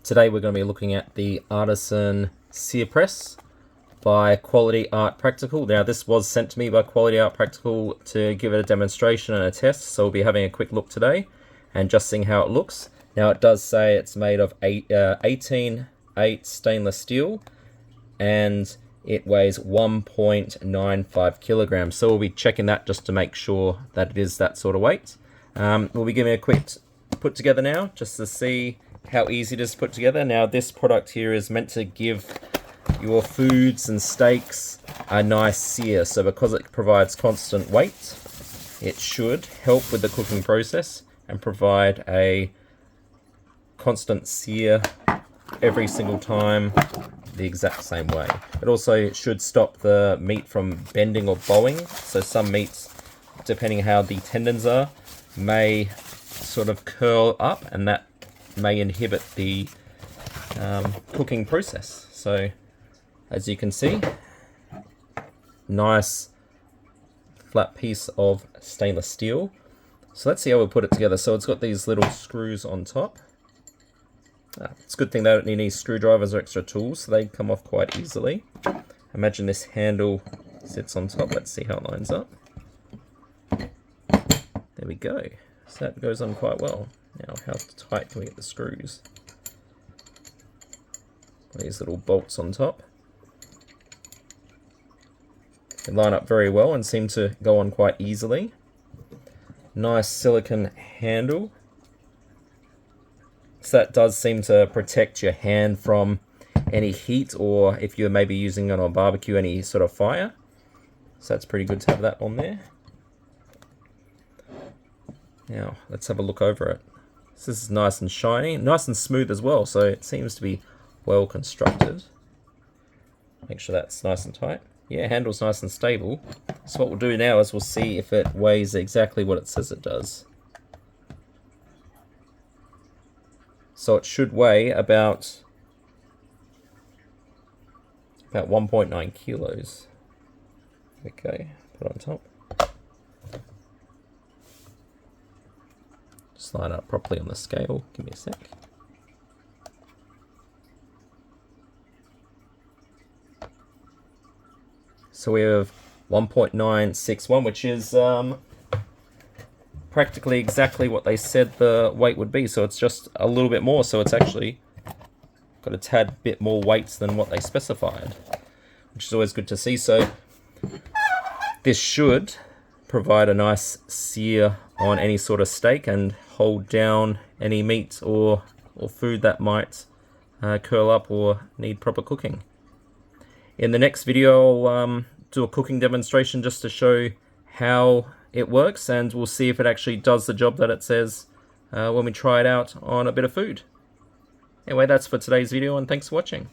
Today we're going to be looking at the Artisan Sear Press by Quality Art Practical. Now this was sent to me by Quality Art Practical to give it a demonstration and a test, so we'll be having a quick look today and just seeing how it looks. Now it does say it's made of 18/8 stainless steel and it weighs 1.95 kilograms. So we'll be checking that just to make sure that it is that sort of weight. We'll be giving a quick put together now just to see how easy it is to put together. Now this product here is meant to give your foods and steaks a nice sear, so because it provides constant weight, it should help with the cooking process and provide a constant sear every single time the exact same way. It also should stop the meat from bending or bowing, so some meats, depending how the tendons are, may sort of curl up and that may inhibit the cooking process. So as you can see, nice flat piece of stainless steel. So let's see how we'll put it together. So it's got these little screws on top. It's a good thing they don't need any screwdrivers or extra tools, so they come off quite easily. Imagine this handle sits on top. Let's see how it lines up. There we go. So that goes on quite well. Now, how tight can we get the screws? These little bolts on top. They line up very well and seem to go on quite easily. Nice silicone handle. So that does seem to protect your hand from any heat, or if you're maybe using it on a barbecue, any sort of fire. So that's pretty good to have that on there. Now, let's have a look over it. So this is nice and shiny, nice and smooth as well, so it seems to be well constructed. Make sure that's nice and tight. Yeah, handle's nice and stable. So what we'll do now is we'll see if it weighs exactly what it says it does. So it should weigh about 1.9 kilos. Okay, put it on top. Just line up properly on the scale. Give me a sec. So we have 1.961, which is practically exactly what they said the weight would be. So it's just a little bit more. So it's actually got a tad bit more weights than what they specified, which is always good to see. So this should provide a nice sear on any sort of steak and hold down any meat or food that might curl up or need proper cooking. In the next video, I'll do a cooking demonstration just to show how it works, and we'll see if it actually does the job that it says when we try it out on a bit of food. Anyway, that's for today's video, and thanks for watching.